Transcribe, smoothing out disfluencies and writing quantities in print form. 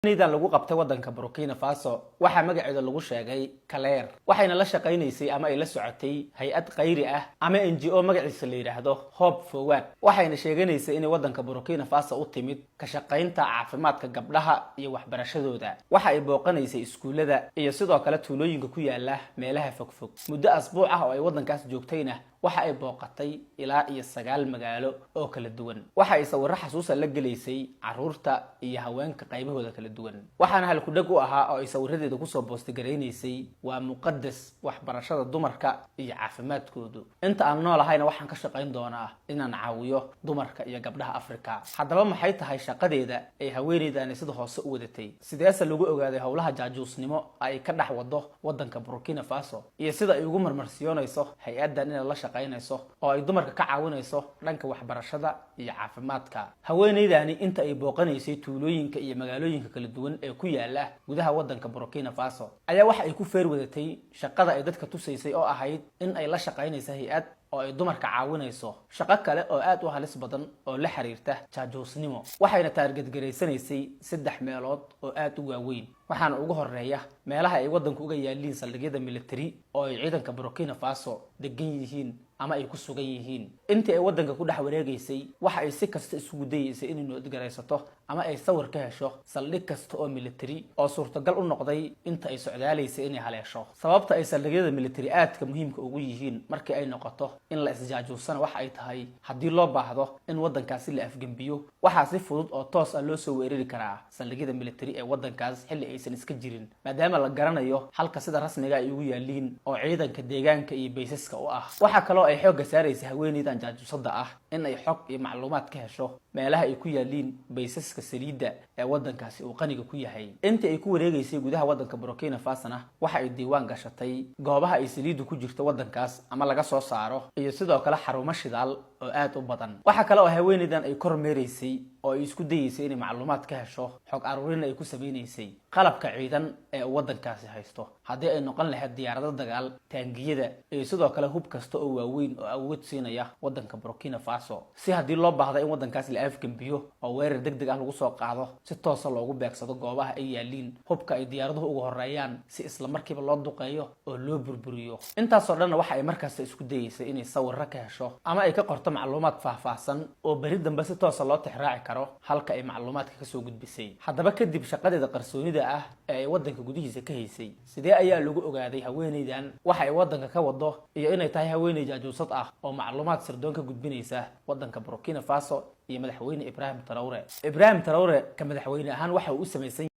nidan lagu qabtay wadanka Burkina Faso waxa magaceeda lagu sheegay Kaleer waxayna la shaqeynaysay ama ay la socotay hay'ad qayri ah ama NGO magaciisa la yiraahdo Hope Forward waxayna sheeganaysay in wadanka Burkina Faso u timid ka shaqeynta caafimaadka gabdhaha iyo waxbarashadooda waxa ay booqanaysay iskuulada iyo sidoo kale tuulooyinka ku yaala meelaha fogfog muddo asbuuc ah oo ay wadankaas joogtayna waxa ay booqatay ilaa iyo 9 magaalo oo kala duwan waxa ay sawir xasuus la galeysay caruurta iyo haweenka qaybahooda kala duwan waxaana hal ku dhag u ahaa oo ay sawiradeeda ku soo boosti gareynaysay waa muqaddas waxbarashada dumarka iyo caafimaadkoodu inta aan noolahayna waxaan ka shaqeyn doonaa inaan caawiyo dumarka iyo gabdhaha Afrika hadaba maxay tahay shaqadeeda ay haweeneydan sida hoose u wadatay sidees lagu ogaaday hawlaha jaajuusnimo ay ka dhax wado wadanka Burkina Faso iyo sida ay ugu marmarsiyoonayso hay'adan in la shaqeynayso oo ay dumarka ka caawinayso dhanka waxbarashada iyo caafimaadka haweeneydani inta ay booqanaysay tuulooyinka iyo magaalooyinka kala duwan ee ku yaala gudaha wadanka Burkina Faso ayaa waxa ay ku feer wadatay shaqada ay dadka tusaysay oo ahayd in ay la shaqeynayso hay'ad oo ay dumarka caawinayso shaqo kale oo aad u halis badan oo la xiriirta jaajuusnimo waxayna taarget gareysanaysay 3 meelood oo aad u waaweyn waxaana ugu horeeya meelaha ay wadanku uga yaaliin saldhigyada military oo ay ciidanka Burkina Faso degan yihiin ama ay ku sugan yihiin intii ay wadanka ku dhex wareegaysay waxa ay si kasta isugu dayeysay inay nood gareysato ama ay sawir ka hesho saldhig kasta oo military oo suurtagal u noqday inta ay socdaalaysay inay haleesho sababta ay saldhigyada military aadka muhiimka ugu yihiin markii ay noqoto in la isjaajuusana waxa ay tahay hadii loo baahdo in wadankaasi la afgambiyo waxa si fudud oo toos ah loo soo weerari karaa saldhigyada military ee wadankaas xilli aysan iska jirin maadaama la garanayo halka sida rasmiga ay ugu yaaliin oo ciidanka deegaanka iyo baysaska u ah waxa kale oo ay xoog saaraysa haweeneydan jaajuusada ah in ay xog iyo macluumaad ka hesho meelaha ay ku yaaliin baysaska saliida ee wadankaasi uu qaniga ku yahay inta ay ku wareegaysay gudaha wadanka Burkina Faso waxa ay diiwaan gashatay goobaha ay saliidu ku jirto wadankaas ama laga soo saaro iyo sidoo kale xarumo shidaal oo aad u badan waxa kale oo haweeneydan ay kormeereysay oo ay isku dayeysay in macluumaad ka hesho xog aruurin ay ku sameynaysay qalabka ciidan ee wadankaasi haysto hadii ay noqon lahayd diyaarado dagaal taangiyada iyo sidoo kale hub kasta oo waaweyn oo awood siinaya wadanka Burkina Faso si hadii loo baahdo in wadankaas la afgambiyo oo weerar degdeg ah lagu soo qaado si toos ah loogu beegsado goobaha ay yaaliin hubka ay diyaaraduhu ugu horeeyaan si isla markiiba loo duqeeyo oo loo burburiyo intaas oo dhan waxa ay markaas isku dayeysay inay sawir ka hesho ama ay ka qorto macluumaad faahfaahsan oo bari dambe si toos ah loo tixraaci karo halka ay macluumaadka ka soo gudbisay hadaba kadib shaqadeeda qarsoonida ah ee wadanka gudihiisa ka haysay sidee ayaa lagu ogaaday haweeneydan waxa ay wadanka ka wado iyo inay tahay haweeney jaajuusad ah oo macluumaad sirdoon ka gudbinaysa wadanka Burkina Faso iyo madaxweyne Ibrahim Traoré ka madaxweyne ahaan waxa uu sameeyay